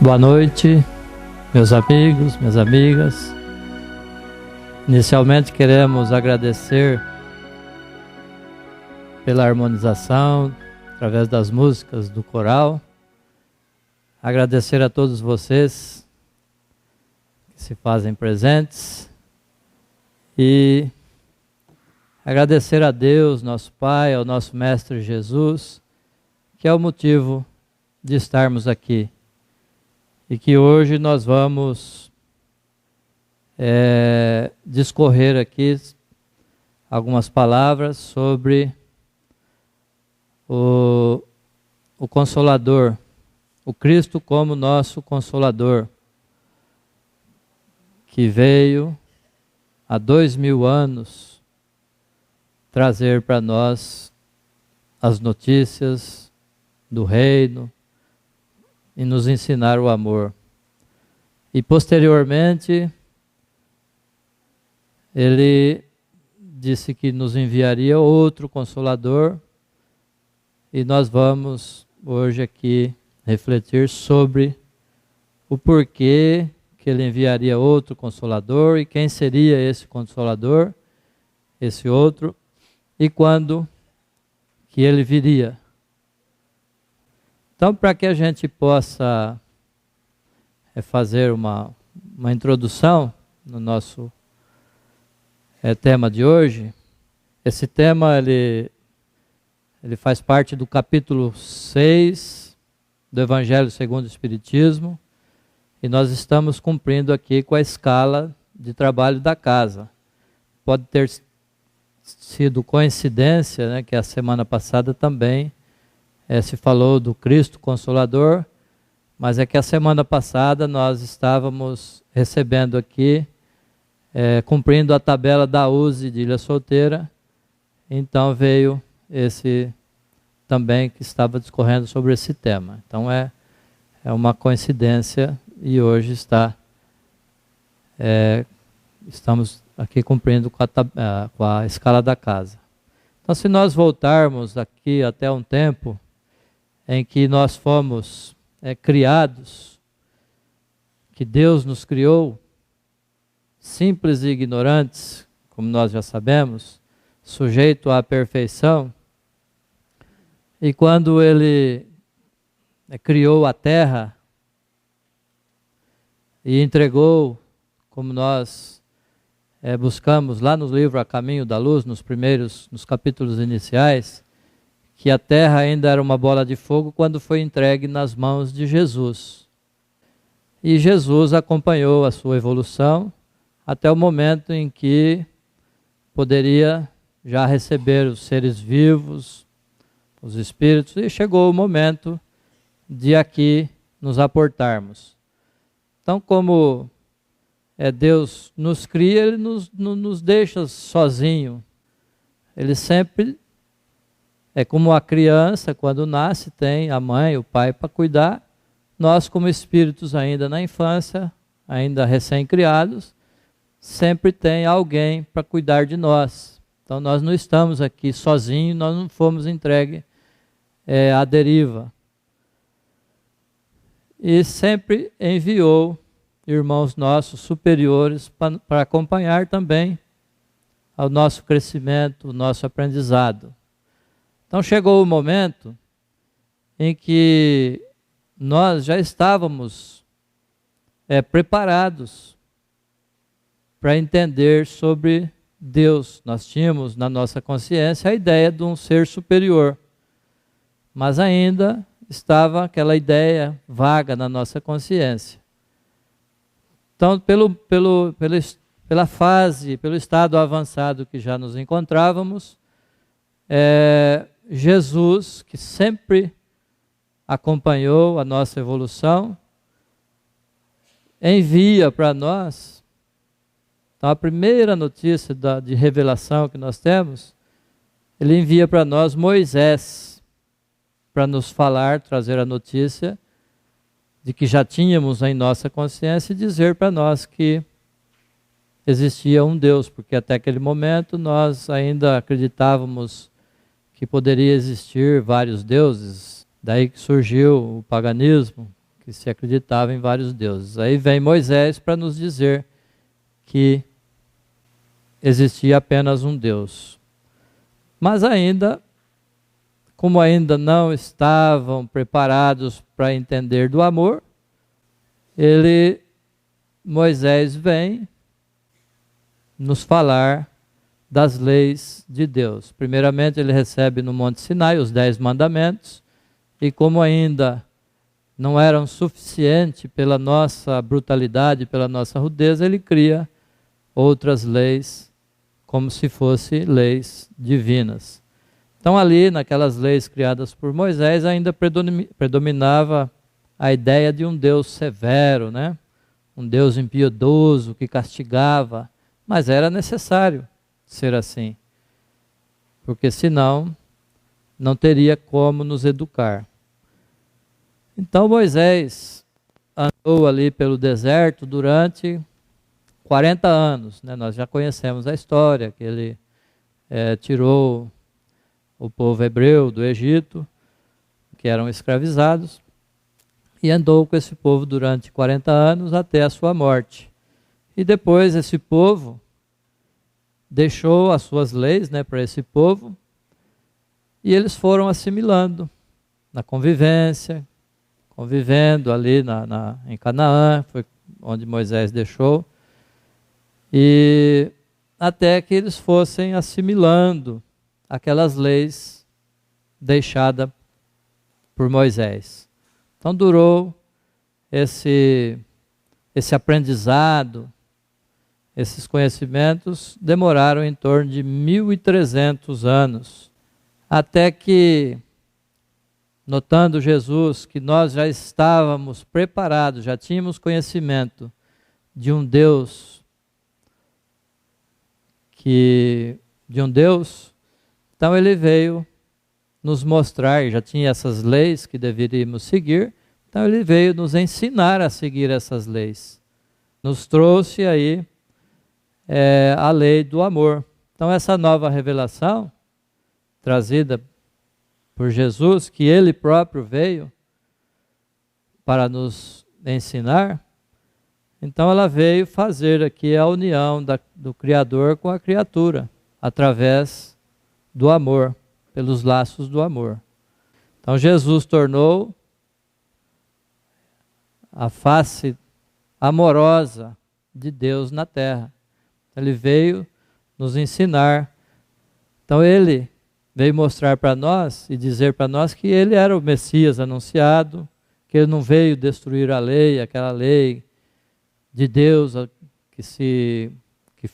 Boa noite, meus amigos, minhas amigas. Inicialmente queremos agradecer pela harmonização, através das músicas do coral. Agradecer a todos vocês que se fazem presentes. E agradecer a Deus, nosso Pai, ao nosso Mestre Jesus, que é o motivo de estarmos aqui. E que hoje nós vamos discorrer aqui algumas palavras sobre o Consolador, o Cristo como nosso Consolador, que veio há 2000 anos trazer para nós as notícias do reino e nos ensinar o amor. E posteriormente, ele disse que nos enviaria outro Consolador, e nós vamos hoje aqui refletir sobre o porquê que ele enviaria outro Consolador e quem seria esse Consolador, esse outro, e quando que ele viria. Então, para que a gente possa fazer uma introdução no nosso tema de hoje, esse tema ele faz parte do capítulo 6 do Evangelho segundo o Espiritismo, e nós estamos cumprindo aqui com a escala de trabalho da casa. Pode ter sido coincidência, né, que a semana passada também se falou do Cristo Consolador, mas é que a semana passada nós estávamos recebendo aqui, cumprindo a tabela da USE de Ilha Solteira, então veio esse também que estava discorrendo sobre esse tema. Então é uma coincidência e hoje estamos aqui cumprindo com a escala da casa. Então, se nós voltarmos aqui até um tempo em que nós fomos criados, que Deus nos criou, simples e ignorantes, como nós já sabemos, sujeito à perfeição, e quando Ele criou a terra e entregou, como nós buscamos lá no livro A Caminho da Luz, nos capítulos iniciais, que a terra ainda era uma bola de fogo quando foi entregue nas mãos de Jesus. E Jesus acompanhou a sua evolução até o momento em que poderia já receber os seres vivos, os espíritos, e chegou o momento de aqui nos aportarmos. Então, como Deus nos cria, Ele não nos deixa sozinho. Ele sempre como a criança, quando nasce, tem a mãe, o pai para cuidar. Nós, como espíritos ainda na infância, ainda recém-criados, sempre tem alguém para cuidar de nós. Então nós não estamos aqui sozinhos, nós não fomos entregues à deriva. E sempre enviou irmãos nossos superiores para acompanhar também ao nosso crescimento, o nosso aprendizado. Então chegou o momento em que nós já estávamos preparados para entender sobre Deus. Nós tínhamos na nossa consciência a ideia de um ser superior, mas ainda estava aquela ideia vaga na nossa consciência. Então, pela fase, pelo estado avançado que já nos encontrávamos, Jesus, que sempre acompanhou a nossa evolução, envia para nós. Então, a primeira notícia de revelação que nós temos, ele envia para nós Moisés, para nos falar, trazer a notícia de que já tínhamos em nossa consciência e dizer para nós que existia um Deus, porque até aquele momento nós ainda acreditávamos que poderia existir vários deuses. Daí que surgiu o paganismo, que se acreditava em vários deuses. Aí vem Moisés para nos dizer que existia apenas um Deus. Mas ainda, como ainda não estavam preparados para entender do amor, Moisés vem nos falar das leis de Deus. Primeiramente ele recebe no Monte Sinai os 10 mandamentos, e como ainda não eram suficientes pela nossa brutalidade, pela nossa rudeza, ele cria outras leis, como se fossem leis divinas. Então ali, naquelas leis criadas por Moisés, ainda predominava a ideia de um Deus severo, né? Um Deus impiedoso que castigava, mas era necessário ser assim, porque senão não teria como nos educar. Então Moisés andou ali pelo deserto durante 40 anos, né? Nós já conhecemos a história, que ele tirou o povo hebreu do Egito, que eram escravizados, e andou com esse povo durante 40 anos até a sua morte. E depois esse povo deixou as suas leis, né, para esse povo, e eles foram assimilando na convivência, convivendo ali em Canaã, foi onde Moisés deixou, e até que eles fossem assimilando aquelas leis deixadas por Moisés. Então durou esse aprendizado, esses conhecimentos demoraram em torno de 1.300 anos, até que, notando Jesus que nós já estávamos preparados, já tínhamos conhecimento de um Deus, então ele veio nos mostrar, já tinha essas leis que deveríamos seguir, então ele veio nos ensinar a seguir essas leis. Nos trouxe aí a lei do amor. Então essa nova revelação, trazida por Jesus, que ele próprio veio para nos ensinar, então ela veio fazer aqui a união do Criador com a criatura, através do amor, pelos laços do amor. Então Jesus tornou a face amorosa de Deus na terra. Ele veio nos ensinar. Então ele veio mostrar para nós e dizer para nós que ele era o Messias anunciado, que ele não veio destruir a lei, aquela lei de Deus que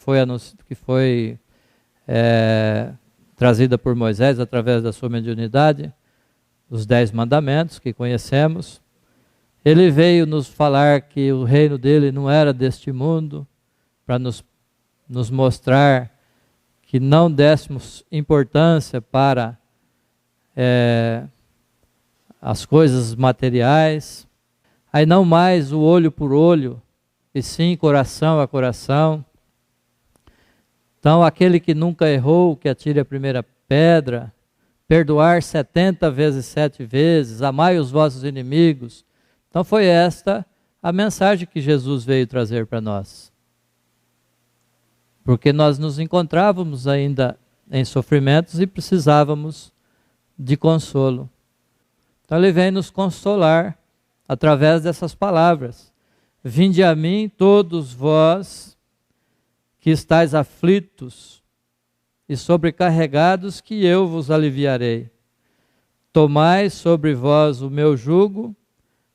foi trazida por Moisés através da sua mediunidade, os 10 mandamentos que conhecemos. Ele veio nos falar que o reino dele não era deste mundo, para nos mostrar que não dessemos importância para as coisas materiais, aí não mais o olho por olho, e sim coração a coração. Então aquele que nunca errou, que atire a primeira pedra, perdoar 70 vezes 7 vezes, amai os vossos inimigos. Então foi esta a mensagem que Jesus veio trazer para nós. Porque nós nos encontrávamos ainda em sofrimentos e precisávamos de consolo. Então ele vem nos consolar através dessas palavras. Vinde a mim todos vós que estáis aflitos e sobrecarregados, que eu vos aliviarei. Tomai sobre vós o meu jugo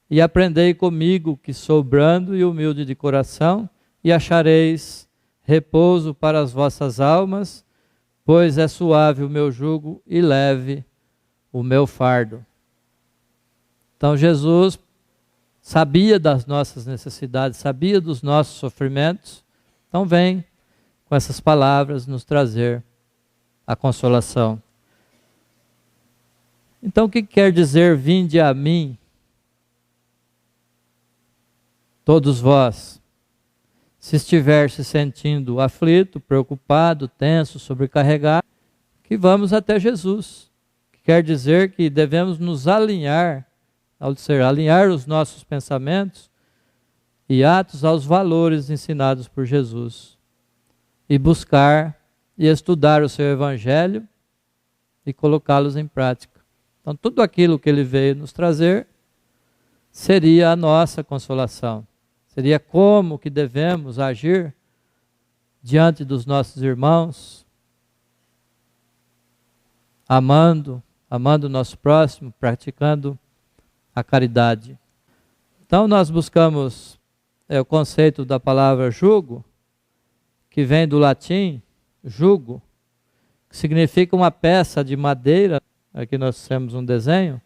e aprendei comigo, que sou brando e humilde de coração, e achareis repouso para as vossas almas, pois é suave o meu jugo e leve o meu fardo. Então Jesus sabia das nossas necessidades, sabia dos nossos sofrimentos, então vem com essas palavras nos trazer a consolação. Então o que quer dizer vinde a mim, todos vós? Se estiver se sentindo aflito, preocupado, tenso, sobrecarregado, que vamos até Jesus. Que quer dizer que devemos nos alinhar alinhar os nossos pensamentos e atos aos valores ensinados por Jesus e buscar e estudar o seu evangelho e colocá-los em prática. Então, tudo aquilo que ele veio nos trazer seria a nossa consolação. Seria como que devemos agir diante dos nossos irmãos, amando o nosso próximo, praticando a caridade. Então, nós buscamos o conceito da palavra jugo, que vem do latim, jugo, que significa uma peça de madeira. Aqui nós temos um desenho,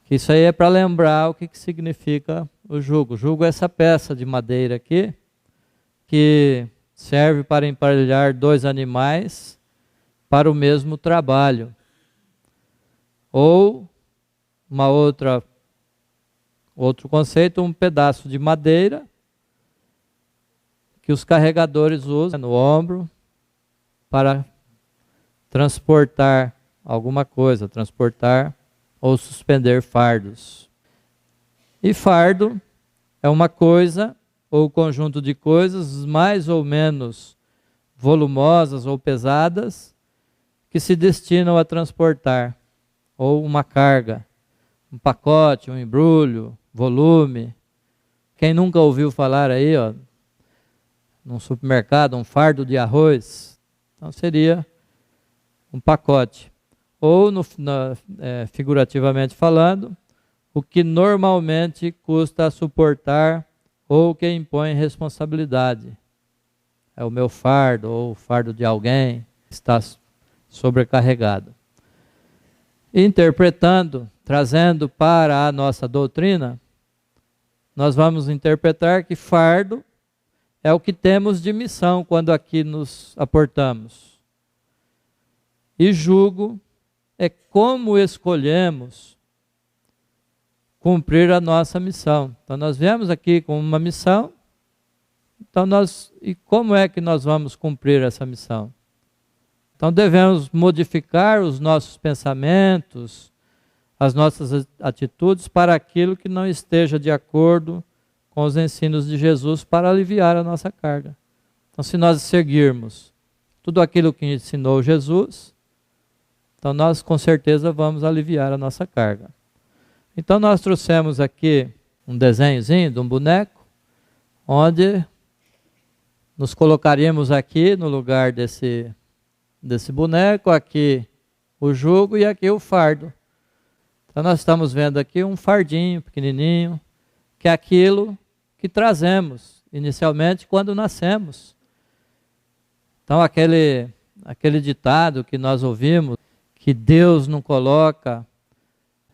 que isso aí é para lembrar o que significa o jugo. O jugo é essa peça de madeira aqui, que serve para emparelhar dois animais para o mesmo trabalho. Ou outro conceito, um pedaço de madeira que os carregadores usam no ombro para transportar alguma coisa, transportar ou suspender fardos. E fardo é uma coisa ou conjunto de coisas mais ou menos volumosas ou pesadas que se destinam a transportar, ou uma carga, um pacote, um embrulho, volume. Quem nunca ouviu falar aí, num supermercado, um fardo de arroz, então seria um pacote. Ou, figurativamente falando, o que normalmente custa a suportar ou que impõe responsabilidade. É o meu fardo ou o fardo de alguém que está sobrecarregado. Interpretando, trazendo para a nossa doutrina, nós vamos interpretar que fardo é o que temos de missão quando aqui nos aportamos. E jugo é como escolhemos cumprir a nossa missão. Então nós viemos aqui com uma missão, e como é que nós vamos cumprir essa missão? Então devemos modificar os nossos pensamentos, as nossas atitudes para aquilo que não esteja de acordo com os ensinos de Jesus para aliviar a nossa carga. Então se nós seguirmos tudo aquilo que ensinou Jesus, então nós com certeza vamos aliviar a nossa carga. Então nós trouxemos aqui um desenhozinho de um boneco, onde nos colocaríamos aqui no lugar desse boneco, aqui o jugo e aqui o fardo. Então nós estamos vendo aqui um fardinho pequenininho, que é aquilo que trazemos inicialmente quando nascemos. Então aquele ditado que nós ouvimos, que Deus não coloca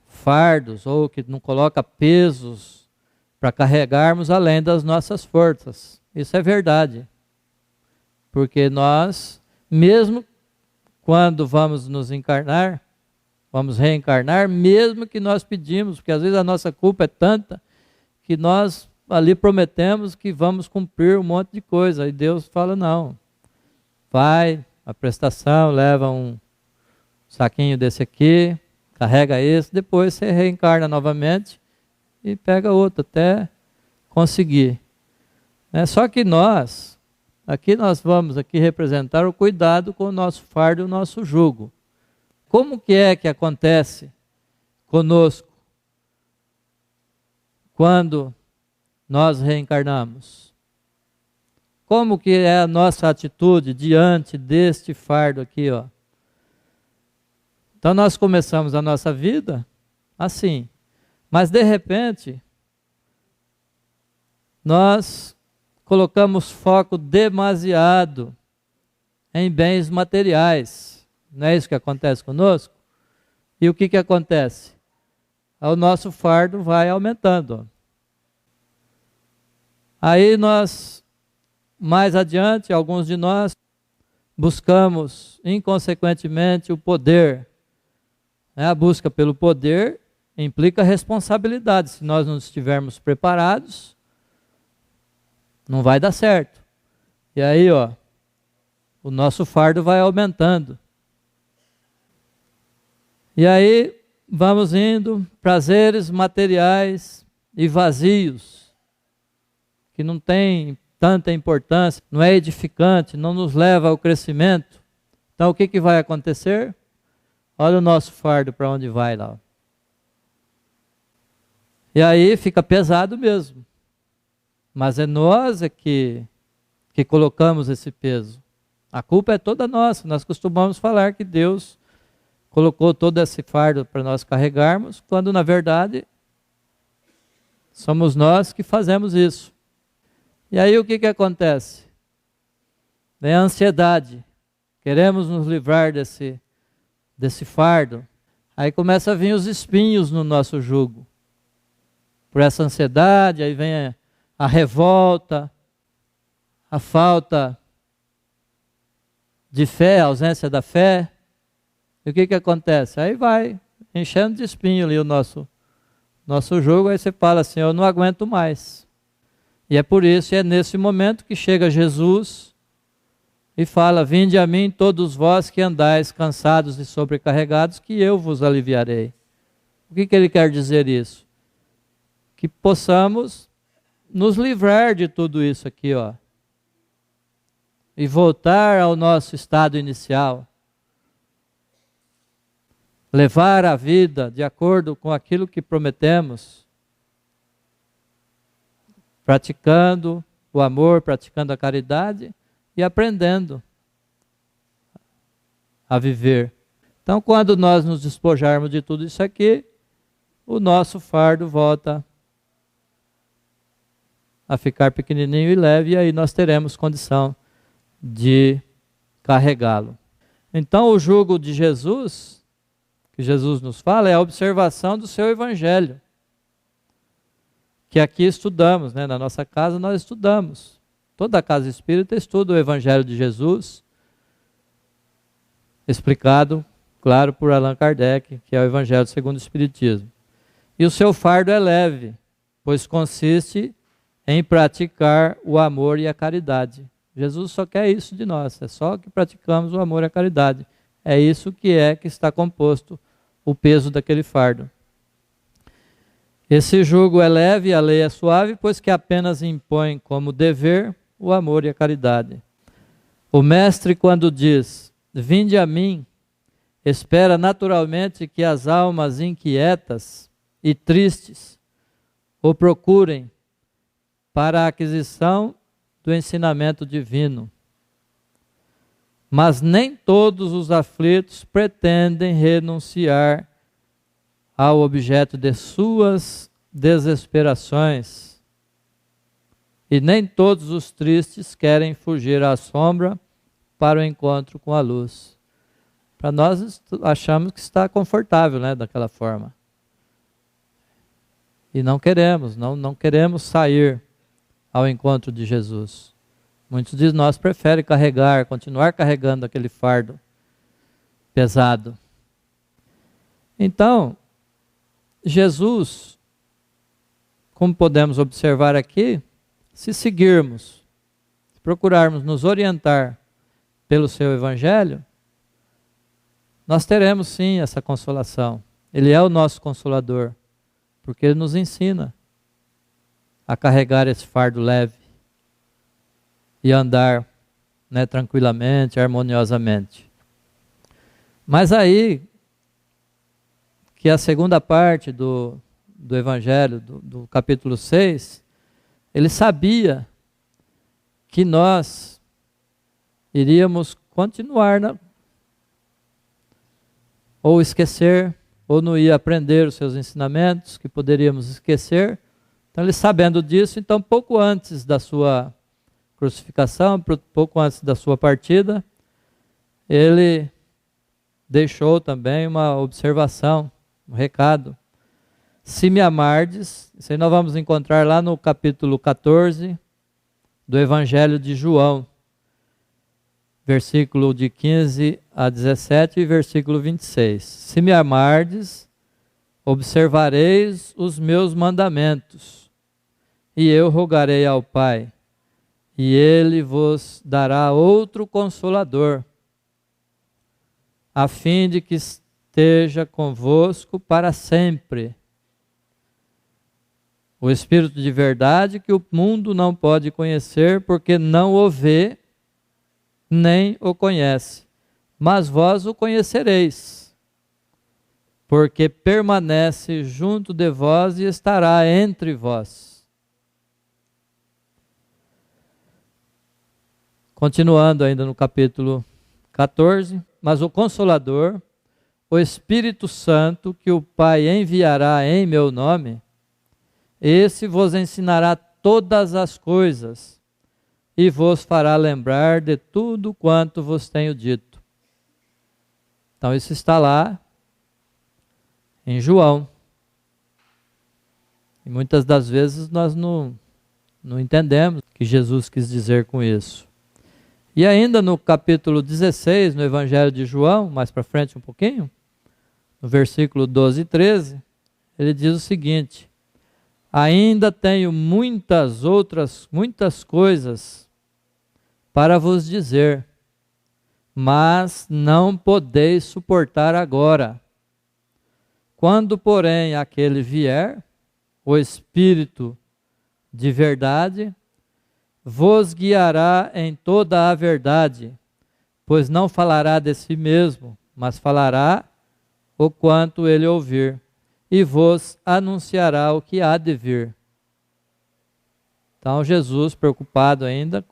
fardos ou que não coloca pesos para carregarmos além das nossas forças. Isso é verdade. Porque nós, mesmo quando vamos nos encarnar, vamos reencarnar, mesmo que nós pedimos, porque às vezes a nossa culpa é tanta que nós ali prometemos que vamos cumprir um monte de coisa. E Deus fala, não, vai, a prestação, leva um saquinho desse aqui, carrega esse, depois você reencarna novamente e pega outro até conseguir. Só que nós vamos aqui representar o cuidado com o nosso fardo e o nosso jugo. Como que acontece conosco quando nós reencarnamos? Como que é a nossa atitude diante deste fardo aqui, Então nós começamos a nossa vida assim, mas de repente nós colocamos foco demasiado em bens materiais. Não é isso que acontece conosco? E o que acontece? O nosso fardo vai aumentando. Aí nós, mais adiante, alguns de nós, buscamos inconsequentemente o poder. A busca pelo poder implica responsabilidade. Se nós não estivermos preparados, não vai dar certo. E aí, o nosso fardo vai aumentando. E aí, vamos indo, prazeres materiais e vazios, que não tem tanta importância, não é edificante, não nos leva ao crescimento. Então o que vai acontecer? Olha o nosso fardo para onde vai lá. E aí fica pesado mesmo. Mas é nós que colocamos esse peso. A culpa é toda nossa. Nós costumamos falar que Deus colocou todo esse fardo para nós carregarmos, quando na verdade somos nós que fazemos isso. E aí o que acontece? Vem a ansiedade. Queremos nos livrar desse fardo. Aí começa a vir os espinhos no nosso jugo. Por essa ansiedade, aí vem a revolta, a falta de fé, a ausência da fé. E o que acontece? Aí vai enchendo de espinho ali o nosso jugo, aí você fala assim, eu não aguento mais. E é por isso, é nesse momento que chega Jesus e fala, vinde a mim todos vós que andais cansados e sobrecarregados, que eu vos aliviarei. O que ele quer dizer isso? Que possamos nos livrar de tudo isso aqui, ó. E voltar ao nosso estado inicial. Levar a vida de acordo com aquilo que prometemos. Praticando o amor, praticando a caridade e aprendendo a viver. Então, quando nós nos despojarmos de tudo isso aqui, o nosso fardo volta a ficar pequenininho e leve, e aí nós teremos condição de carregá-lo. Então o jugo de Jesus, que Jesus nos fala, é a observação do seu evangelho, que aqui estudamos, né? Na nossa casa nós estudamos. Toda a casa espírita estuda o evangelho de Jesus, explicado, claro, por Allan Kardec, que é o evangelho segundo o Espiritismo. E o seu fardo é leve, pois consiste em praticar o amor e a caridade. Jesus só quer isso de nós, é só que praticamos o amor e a caridade. É isso que está composto o peso daquele fardo. Esse jugo é leve e a lei é suave, pois que apenas impõe como dever o amor e a caridade. O mestre, quando diz, vinde a mim, espera naturalmente que as almas inquietas e tristes o procurem para a aquisição do ensinamento divino. Mas nem todos os aflitos pretendem renunciar ao objeto de suas desesperações. E nem todos os tristes querem fugir à sombra para o encontro com a luz. Para nós achamos que está confortável, né, daquela forma. E não queremos, não queremos sair ao encontro de Jesus. Muitos de nós preferem continuar carregando aquele fardo pesado. Então, Jesus, como podemos observar aqui, se seguirmos, se procurarmos nos orientar pelo seu evangelho, nós teremos sim essa consolação. Ele é o nosso consolador, porque ele nos ensina a carregar esse fardo leve e andar, né, tranquilamente, harmoniosamente. Mas aí, que a segunda parte do Evangelho, do capítulo 6, ele sabia que nós iríamos continuar, ou esquecer, ou não ia aprender os seus ensinamentos, que poderíamos esquecer. Então, ele sabendo disso, então pouco antes da sua crucificação, pouco antes da sua partida, ele deixou também uma observação, um recado. Se me amardes, isso aí nós vamos encontrar lá no capítulo 14 do Evangelho de João, versículo de 15 a 17 e versículo 26. Se me amardes, observareis os meus mandamentos, e eu rogarei ao Pai, e ele vos dará outro consolador, a fim de que esteja convosco para sempre. O Espírito de verdade que o mundo não pode conhecer, porque não o vê, nem o conhece. Mas vós o conhecereis, porque permanece junto de vós e estará entre vós. Continuando ainda no capítulo 14, mas o Consolador, o Espírito Santo, que o Pai enviará em meu nome, esse vos ensinará todas as coisas e vos fará lembrar de tudo quanto vos tenho dito. Então isso está lá em João. E muitas das vezes nós não entendemos o que Jesus quis dizer com isso. E ainda no capítulo 16, no Evangelho de João, mais para frente um pouquinho, no versículo 12 e 13, ele diz o seguinte: ainda tenho muitas coisas para vos dizer, mas não podeis suportar agora. Quando, porém, aquele vier, o Espírito de verdade, vos guiará em toda a verdade, pois não falará de si mesmo, mas falará o quanto ele ouvir, e vos anunciará o que há de vir. Então Jesus, preocupado ainda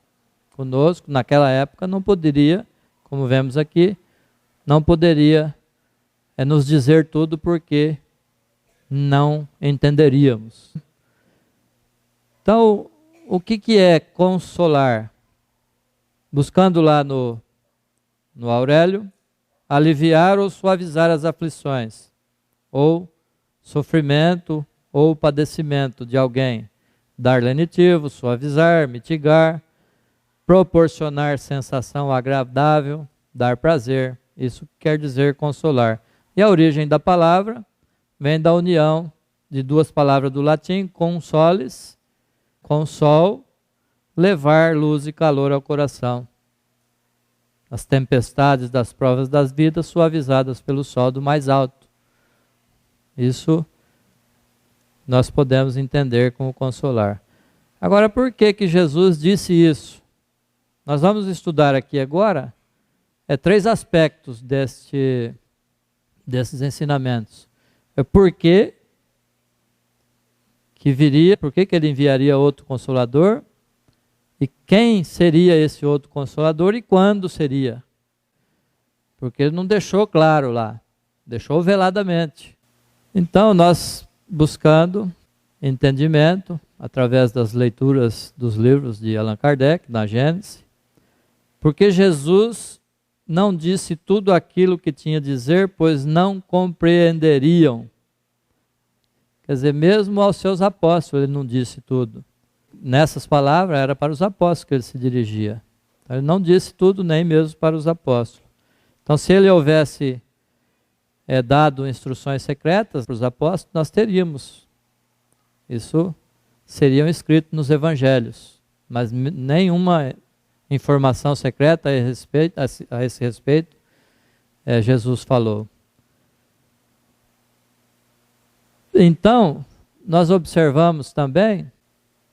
conosco, naquela época não poderia, como vemos aqui, não poderia nos dizer tudo porque não entenderíamos. Então, o que é consolar? Buscando lá no Aurélio, aliviar ou suavizar as aflições, ou sofrimento ou padecimento de alguém. Dar lenitivo, suavizar, mitigar, proporcionar sensação agradável, dar prazer. Isso quer dizer consolar. E a origem da palavra vem da união de duas palavras do latim, consoles, consol, levar luz e calor ao coração. As tempestades das provas das vidas suavizadas pelo sol do mais alto. Isso nós podemos entender como consolar. Agora, por que Jesus disse isso? Nós vamos estudar aqui agora 3 aspectos desses ensinamentos. Por que viria, por que ele enviaria outro Consolador, e quem seria esse outro Consolador e quando seria. Porque ele não deixou claro lá, deixou veladamente. Então, nós buscando entendimento, através das leituras dos livros de Allan Kardec, na Gênesis, porque Jesus não disse tudo aquilo que tinha a dizer, pois não compreenderiam. Quer dizer, mesmo aos seus apóstolos ele não disse tudo. Nessas palavras era para os apóstolos que ele se dirigia. Ele não disse tudo nem mesmo para os apóstolos. Então, se ele houvesse dado instruções secretas para os apóstolos, nós teríamos. Isso seriam escritos nos evangelhos. Mas nenhuma informação secreta a esse respeito Jesus falou. Então, nós observamos também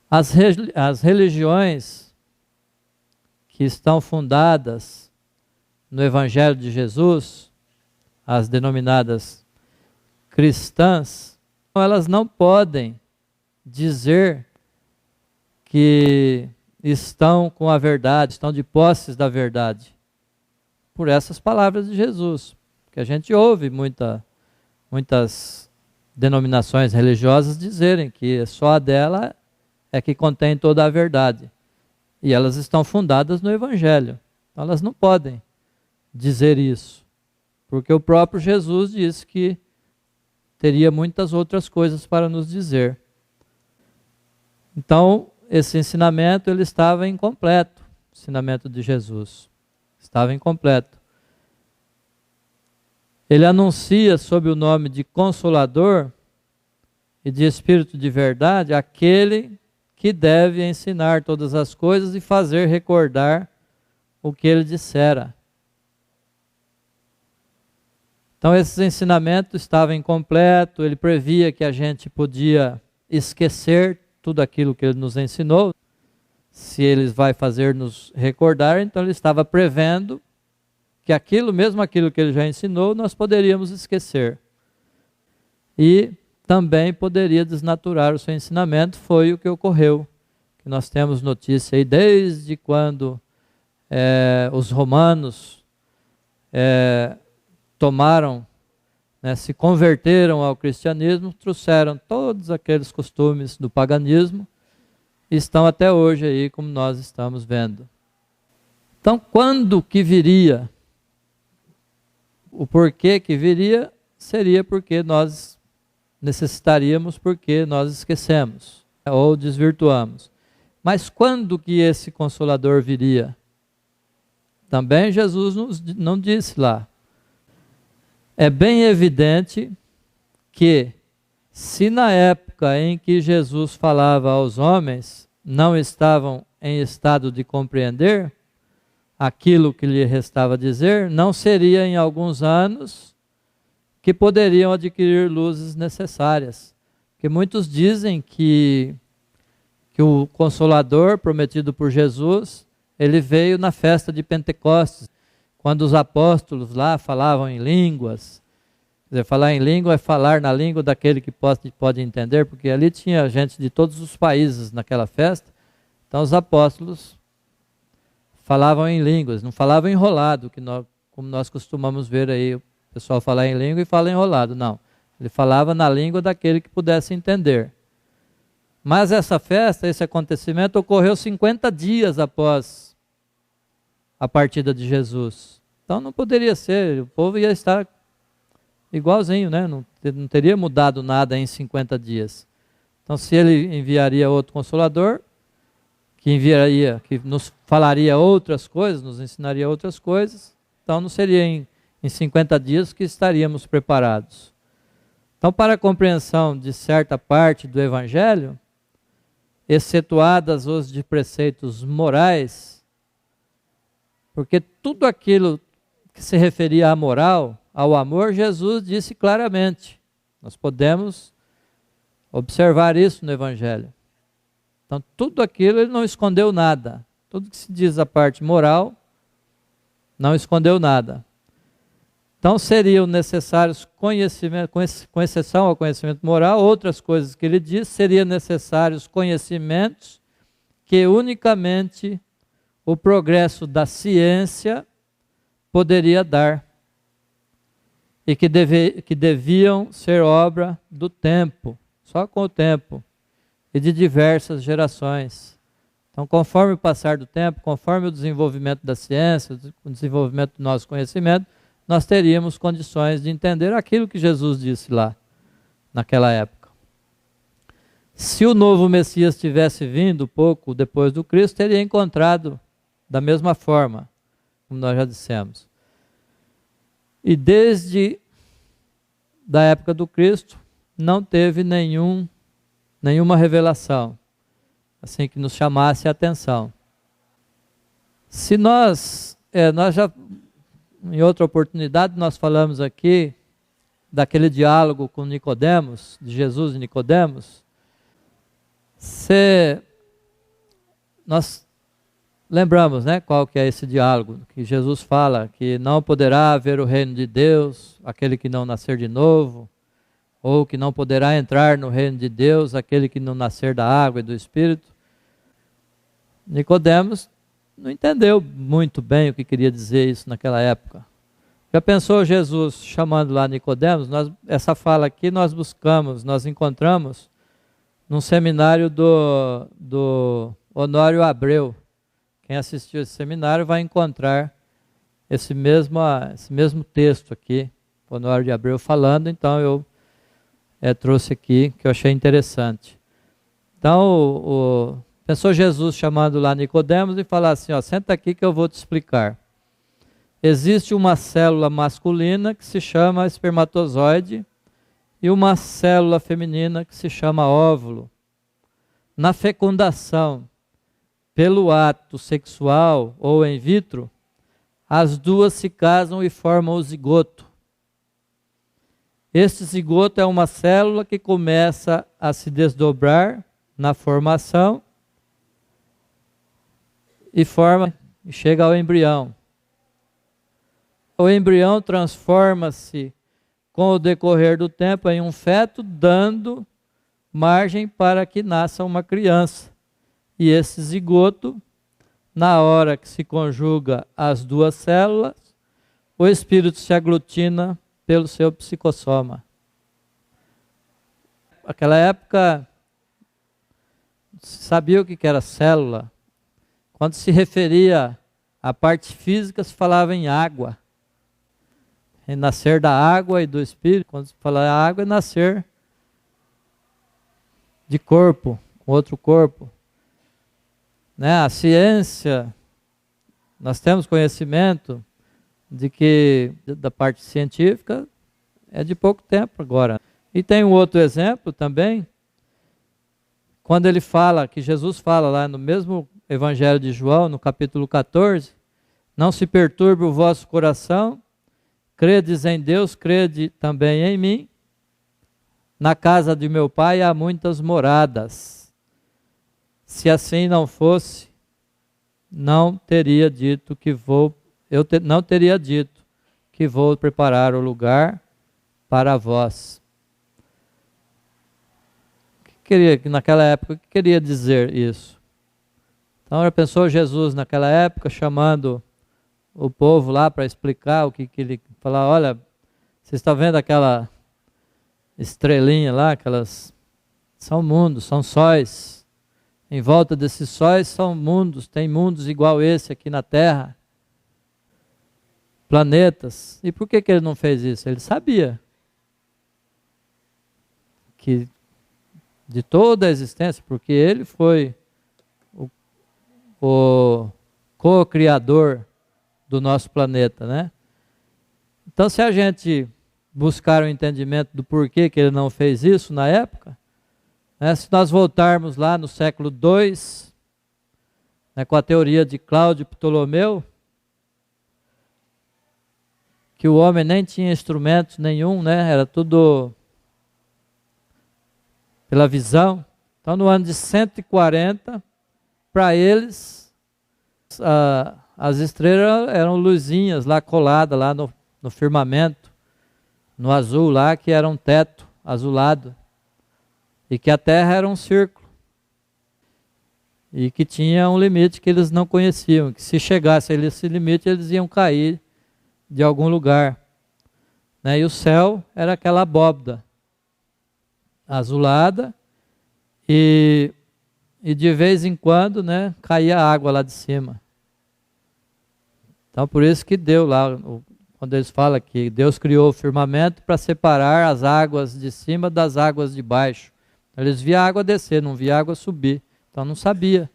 as religiões que estão fundadas no Evangelho de Jesus, as denominadas cristãs, elas não podem dizer que estão com a verdade, estão de posses da verdade, por essas palavras de Jesus, que a gente ouve muitas denominações religiosas dizerem que só a dela é que contém toda a verdade. E elas estão fundadas no Evangelho. Então elas não podem dizer isso. Porque o próprio Jesus disse que teria muitas outras coisas para nos dizer. Então, esse ensinamento ele estava incompleto. O ensinamento de Jesus estava incompleto. Ele anuncia sob o nome de Consolador e de Espírito de verdade aquele que deve ensinar todas as coisas e fazer recordar o que ele dissera. Então esse ensinamento estava incompleto, ele previa que a gente podia esquecer tudo aquilo que ele nos ensinou, se ele vai fazer nos recordar, então ele estava prevendo que mesmo aquilo que ele já ensinou, nós poderíamos esquecer. E também poderia desnaturar o seu ensinamento, foi o que ocorreu. Que nós temos notícia aí desde quando os romanos tomaram, se converteram ao cristianismo, trouxeram todos aqueles costumes do paganismo e estão até hoje aí, como nós estamos vendo. Então, quando que viria? O porquê que viria seria porque nós necessitaríamos, porque nós esquecemos ou desvirtuamos. Mas quando que esse Consolador viria? Também Jesus não disse lá. É bem evidente que, se na época em que Jesus falava aos homens, não estavam em estado de compreender aquilo que lhe restava dizer, não seria em alguns anos que poderiam adquirir luzes necessárias. Porque muitos dizem que o Consolador prometido por Jesus, ele veio na festa de Pentecostes, quando os apóstolos lá falavam em línguas. Quer dizer, falar em língua é falar na língua daquele que pode entender, porque ali tinha gente de todos os países naquela festa. Então os apóstolos falavam em línguas, não falavam enrolado, como nós costumamos ver aí o pessoal falar em língua e fala enrolado, não. Ele falava na língua daquele que pudesse entender. Mas essa festa, esse acontecimento ocorreu 50 dias após a partida de Jesus. Então não poderia ser, o povo ia estar igualzinho, né? Não teria mudado nada em 50 dias. Então se ele enviaria outro Consolador, que nos falaria outras coisas, nos ensinaria outras coisas, então não seria em 50 dias que estaríamos preparados. Então, para a compreensão de certa parte do Evangelho, excetuadas os de preceitos morais, porque tudo aquilo que se referia à moral, ao amor, Jesus disse claramente. Nós podemos observar isso no Evangelho. Então, tudo aquilo ele não escondeu nada. Tudo que se diz a parte moral, não escondeu nada. Então, seriam necessários conhecimentos, com exceção ao conhecimento moral, outras coisas que ele diz, seriam necessários conhecimentos que unicamente o progresso da ciência poderia dar. E que deviam ser obra do tempo, só com o tempo, e de diversas gerações. Então, conforme o passar do tempo, conforme o desenvolvimento da ciência, o desenvolvimento do nosso conhecimento, nós teríamos condições de entender aquilo que Jesus disse lá, naquela época. Se o novo Messias tivesse vindo pouco depois do Cristo, teria encontrado da mesma forma, como nós já dissemos. E desde da época do Cristo, não teve nenhuma revelação, assim que nos chamasse a atenção. Se nós já, em outra oportunidade, nós falamos aqui daquele diálogo com Nicodemos, de Jesus e Nicodemos. Nós lembramos, qual que é esse diálogo, que Jesus fala que não poderá ver o reino de Deus aquele que não nascer de novo, ou que não poderá entrar no reino de Deus aquele que não nascer da água e do Espírito. Nicodemos não entendeu muito bem o que queria dizer isso naquela época. Já pensou Jesus chamando lá Nicodemos? Essa fala aqui nós encontramos num seminário do Honório Abreu. Quem assistiu esse seminário vai encontrar esse mesmo texto aqui, Honório de Abreu falando, então eu trouxe aqui, que eu achei interessante. Então, pensou Jesus chamando lá Nicodemos e falar assim, senta aqui que eu vou te explicar. Existe uma célula masculina que se chama espermatozoide e uma célula feminina que se chama óvulo. Na fecundação, pelo ato sexual ou in vitro, as duas se casam e formam o zigoto. Este zigoto é uma célula que começa a se desdobrar na formação e chega ao embrião. O embrião transforma-se com o decorrer do tempo em um feto, dando margem para que nasça uma criança. E esse zigoto, na hora que se conjuga as duas células, o espírito se aglutina pelo seu psicossoma. Naquela época, sabia o que era célula. Quando se referia à parte física, se falava em água. Em nascer da água e do espírito. Quando se fala água, é nascer de corpo, com outro corpo. Né? A ciência, nós temos conhecimento de que da parte científica é de pouco tempo agora. E tem um outro exemplo também, quando ele fala, que Jesus fala lá no mesmo Evangelho de João, no capítulo 14, não se perturbe o vosso coração, credes em Deus, crede também em mim. Na casa de meu pai há muitas moradas. Se assim não fosse, não teria dito que não teria dito que vou preparar o lugar para vós. Naquela época, o que queria dizer isso? Então, já pensou Jesus naquela época chamando o povo lá para explicar o que ele falar? Olha, vocês estão vendo aquela estrelinha lá, aquelas são mundos, são sóis. Em volta desses sóis são mundos, tem mundos igual esse aqui na Terra. Planetas. E por que ele não fez isso? Ele sabia que de toda a existência, porque ele foi o co-criador do nosso planeta, né? Então, se a gente buscar o entendimento do porquê que ele não fez isso na época, né, se nós voltarmos lá no século II, né, com a teoria de Cláudio Ptolomeu, que o homem nem tinha instrumento nenhum, né, era tudo pela visão. Então, no ano de 140, para eles, as estrelas eram luzinhas lá coladas lá no firmamento, no azul lá, que era um teto azulado, e que a Terra era um círculo, e que tinha um limite que eles não conheciam, que se chegasse a esse limite, eles iam cair de algum lugar. Né? E o céu era aquela abóbada azulada, e de vez em quando, né, caía água lá de cima. Então, por isso que deu lá, quando eles falam que Deus criou o firmamento para separar as águas de cima das águas de baixo. Eles viam a água descer, não viam a água subir. Então, não sabia.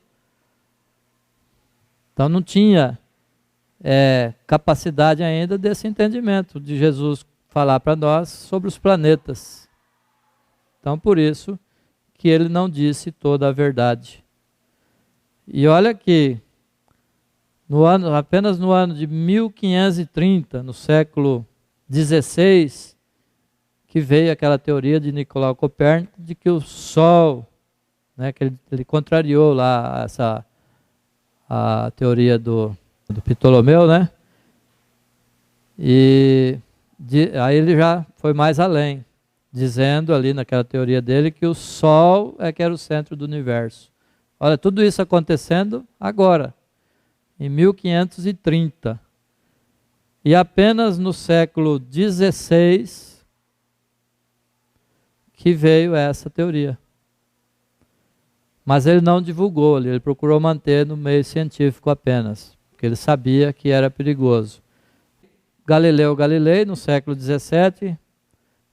Então, não tinha capacidade ainda desse entendimento de Jesus falar para nós sobre os planetas. Então, por isso que ele não disse toda a verdade. E olha que apenas no ano de 1530, no século XVI, que veio aquela teoria de Nicolau Copérnico de que o Sol, né, que ele contrariou lá a teoria do Ptolomeu, né? E aí ele já foi mais além, dizendo ali naquela teoria dele que o Sol é que era o centro do universo. Olha, tudo isso acontecendo agora, em 1530. E apenas no século XVI que veio essa teoria. Mas ele não divulgou, ele procurou manter no meio científico apenas, porque ele sabia que era perigoso. Galileu Galilei, no século XVII,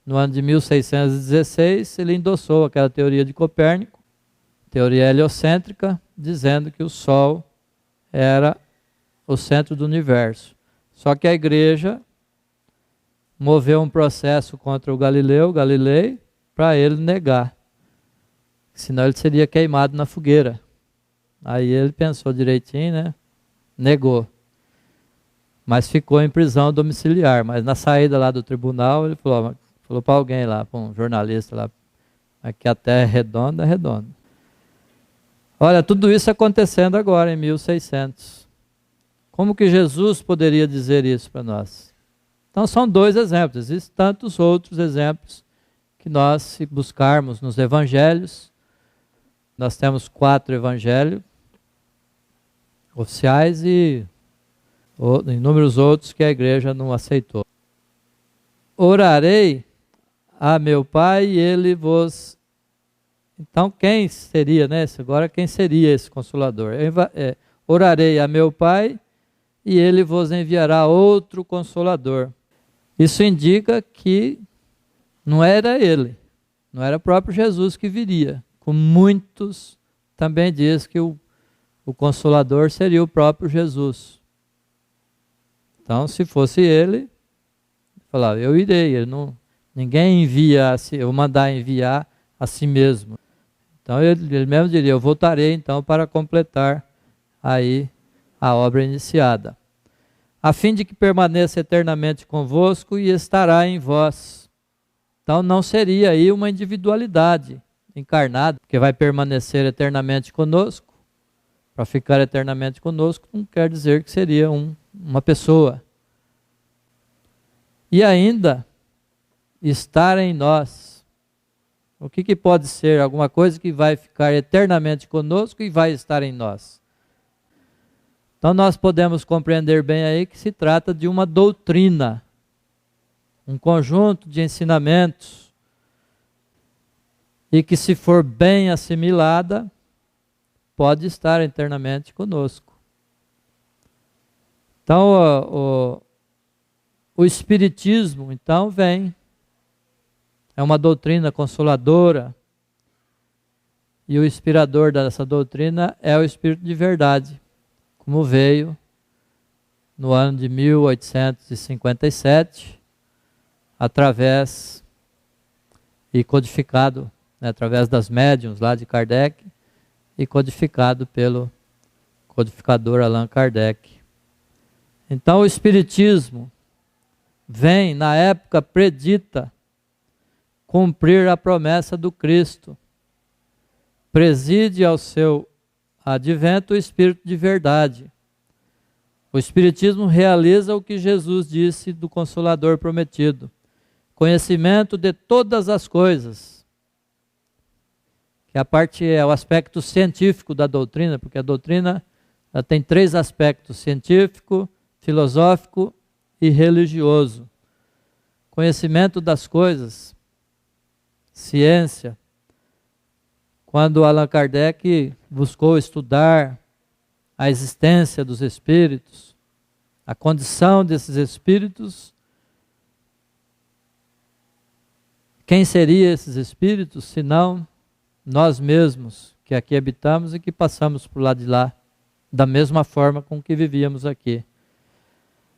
no ano de 1616, ele endossou aquela teoria de Copérnico, teoria heliocêntrica, dizendo que o Sol era o centro do universo. Só que a igreja moveu um processo contra o Galileu Galilei para ele negar, senão ele seria queimado na fogueira. Aí ele pensou direitinho, né? Negou. Mas ficou em prisão domiciliar. Mas na saída lá do tribunal, ele falou: Falou para alguém lá, para um jornalista lá, que a Terra é redonda, é redonda. Olha, tudo isso acontecendo agora em 1600. Como que Jesus poderia dizer isso para nós? Então são dois exemplos, existem tantos outros exemplos que nós, se buscarmos nos evangelhos, nós temos 4 evangelhos oficiais e inúmeros outros que a igreja não aceitou. Orarei a meu Pai e ele vos... Então quem seria, né? Agora quem seria esse Consolador? Orarei a meu Pai e ele vos enviará outro Consolador. Isso indica que não era ele, não era o próprio Jesus que viria. Como muitos também diz que o Consolador seria o próprio Jesus. Então, se fosse ele, falava, eu irei. Ninguém envia, eu vou mandar enviar a si mesmo. Então, ele mesmo diria, eu voltarei então para completar aí a obra iniciada. A fim de que permaneça eternamente convosco e estará em vós. Então, não seria aí uma individualidade encarnada, que vai permanecer eternamente conosco. Para ficar eternamente conosco não quer dizer que seria uma pessoa. E ainda estar em nós. O que pode ser? Alguma coisa que vai ficar eternamente conosco e vai estar em nós. Então nós podemos compreender bem aí que se trata de uma doutrina, um conjunto de ensinamentos, e que se for bem assimilada, pode estar eternamente conosco. Então o Espiritismo então vem, é uma doutrina consoladora, e o inspirador dessa doutrina é o Espírito de Verdade, como veio no ano de 1857, através e codificado, né, através das médiuns lá de Kardec, e codificado pelo codificador Allan Kardec. Então o Espiritismo vem, na época predita, cumprir a promessa do Cristo. Preside ao seu advento o Espírito de Verdade. O Espiritismo realiza o que Jesus disse do Consolador prometido. Conhecimento de todas as coisas. Que a parte é o aspecto científico da doutrina, porque a doutrina ela tem 3 aspectos: científico, filosófico e religioso. Conhecimento das coisas, ciência. Quando Allan Kardec buscou estudar a existência dos espíritos, a condição desses espíritos, quem seriam esses espíritos, senão nós mesmos, que aqui habitamos e que passamos por lá de lá, da mesma forma com que vivíamos aqui.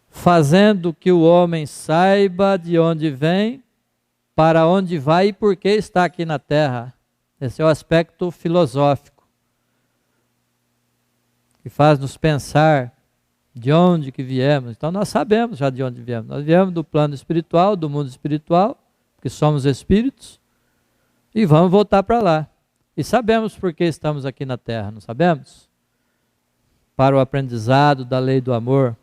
Fazendo que o homem saiba de onde vem, para onde vai e por que está aqui na Terra. Esse é o aspecto filosófico, que faz nos pensar de onde que viemos. Então nós sabemos já de onde viemos. Nós viemos do plano espiritual, do mundo espiritual, porque somos espíritos, e vamos voltar para lá. E sabemos por que estamos aqui na Terra, não sabemos? Para o aprendizado da lei do amor.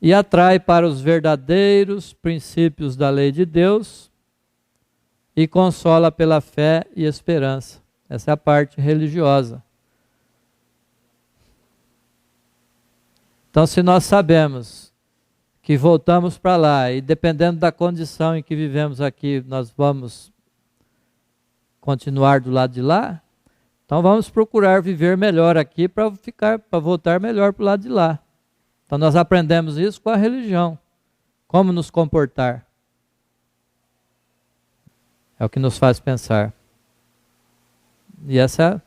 E atrai para os verdadeiros princípios da lei de Deus e consola pela fé e esperança. Essa é a parte religiosa. Então, se nós sabemos que voltamos para lá e dependendo da condição em que vivemos aqui, nós vamos continuar do lado de lá, então vamos procurar viver melhor aqui para voltar melhor para o lado de lá. Então nós aprendemos isso com a religião. Como nos comportar. É o que nos faz pensar. E essa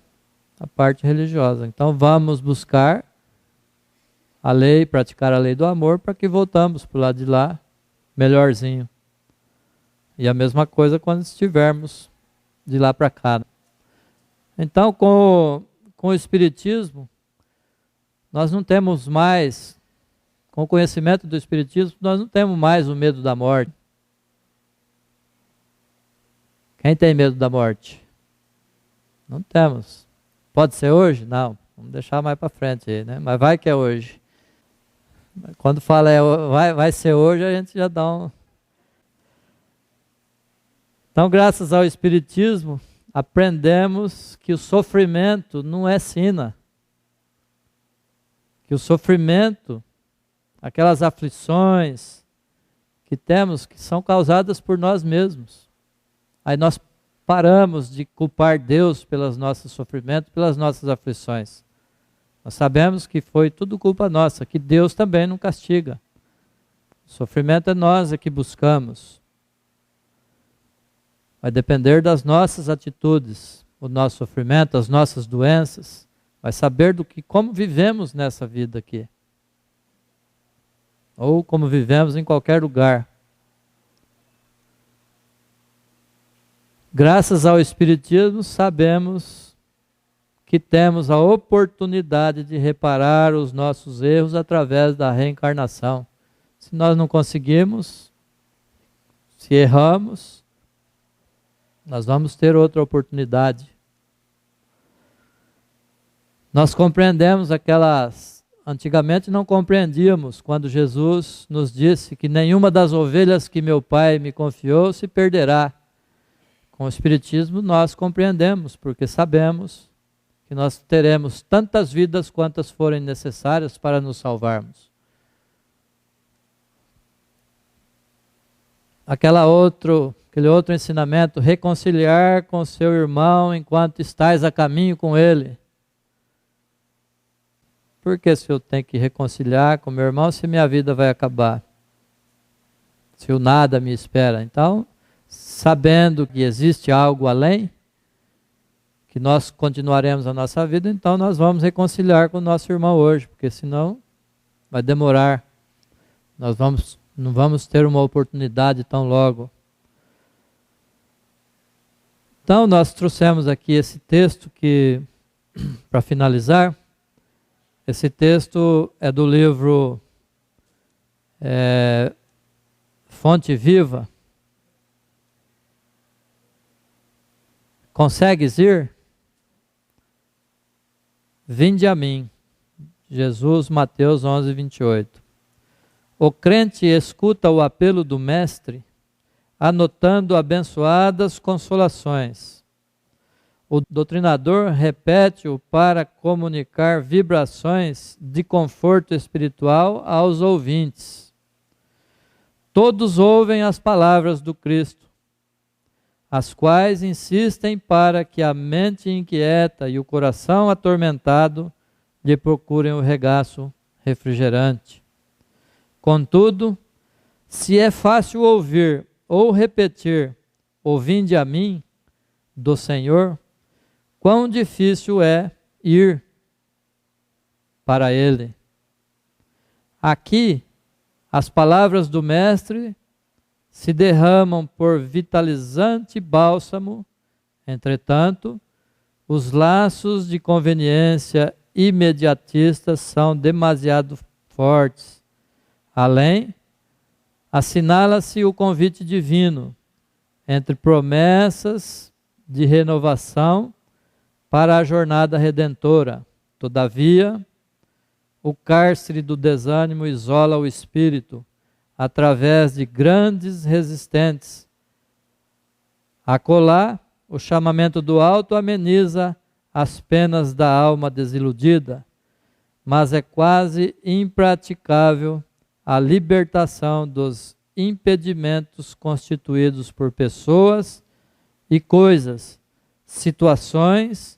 é a parte religiosa. Então vamos buscar a lei, praticar a lei do amor, para que voltamos para o lado de lá melhorzinho. E a mesma coisa quando estivermos de lá para cá. Então com o Espiritismo, nós não temos mais... Com o conhecimento do Espiritismo, nós não temos mais o medo da morte. Quem tem medo da morte? Não temos. Pode ser hoje? Não. Vamos deixar mais para frente aí, né? Mas vai que é hoje. Quando fala vai ser hoje, a gente já dá um... Então, graças ao Espiritismo, aprendemos que o sofrimento não é sina. Que o sofrimento, aquelas aflições que temos, que são causadas por nós mesmos. Aí nós paramos de culpar Deus pelos nossos sofrimentos, pelas nossas aflições. Nós sabemos que foi tudo culpa nossa, que Deus também não castiga. O sofrimento é nós que buscamos. Vai depender das nossas atitudes, o nosso sofrimento, as nossas doenças. Vai saber como vivemos nessa vida aqui. Ou como vivemos em qualquer lugar. Graças ao Espiritismo, sabemos que temos a oportunidade de reparar os nossos erros através da reencarnação. Se nós não conseguimos, se erramos, nós vamos ter outra oportunidade. Nós compreendemos antigamente não compreendíamos quando Jesus nos disse que nenhuma das ovelhas que meu Pai me confiou se perderá. Com o Espiritismo nós compreendemos, porque sabemos que nós teremos tantas vidas quantas forem necessárias para nos salvarmos. Aquele outro ensinamento, reconciliar com seu irmão enquanto estás a caminho com ele. Por que se eu tenho que reconciliar com meu irmão se minha vida vai acabar? Se o nada me espera. Então, sabendo que existe algo além, que nós continuaremos a nossa vida, então nós vamos reconciliar com o nosso irmão hoje, porque senão vai demorar. Não vamos ter uma oportunidade tão logo. Então, nós trouxemos aqui esse texto que, para finalizar, esse texto é do livro Fonte Viva. Consegues ir? Vinde a mim. Jesus, Mateus 11, 28. O crente escuta o apelo do Mestre, anotando abençoadas consolações. O doutrinador repete-o para comunicar vibrações de conforto espiritual aos ouvintes. Todos ouvem as palavras do Cristo, as quais insistem para que a mente inquieta e o coração atormentado lhe procurem o regaço refrigerante. Contudo, se é fácil ouvir ou repetir, "Vinde a mim", do Senhor, quão difícil é ir para Ele. Aqui, as palavras do Mestre se derramam por vitalizante bálsamo, entretanto, os laços de conveniência imediatistas são demasiado fortes. Além, assinala-se o convite divino, entre promessas de renovação para a jornada redentora. Todavia, o cárcere do desânimo isola o espírito através de grandes resistentes. Acolá, o chamamento do alto ameniza as penas da alma desiludida, mas é quase impraticável a libertação dos impedimentos constituídos por pessoas e coisas, situações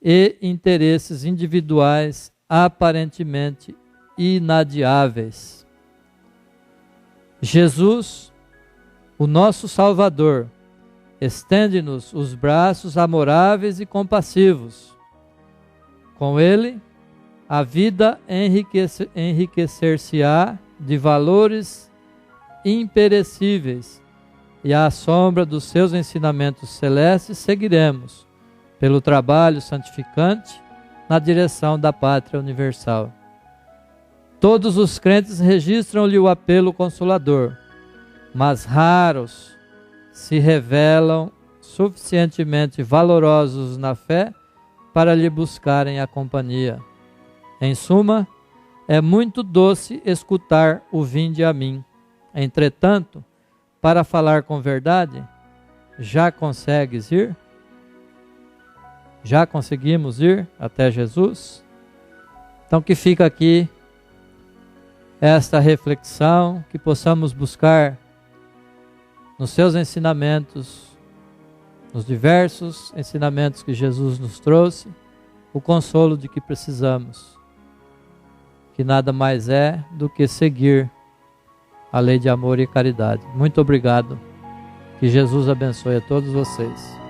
e interesses individuais aparentemente inadiáveis. Jesus, o nosso Salvador, estende-nos os braços amoráveis e compassivos. Com ele, a vida enriquecer-se-á de valores imperecíveis, e à sombra dos seus ensinamentos celestes seguiremos, pelo trabalho santificante, na direção da pátria universal. Todos os crentes registram-lhe o apelo consolador, mas raros se revelam suficientemente valorosos na fé para lhe buscarem a companhia. Em suma, é muito doce escutar o vinde a mim. Entretanto, para falar com verdade, já consegues ir? Já conseguimos ir até Jesus? Então que fica aqui esta reflexão, que possamos buscar nos seus ensinamentos, nos diversos ensinamentos que Jesus nos trouxe, o consolo de que precisamos, que nada mais é do que seguir a lei de amor e caridade. Muito obrigado. Que Jesus abençoe a todos vocês.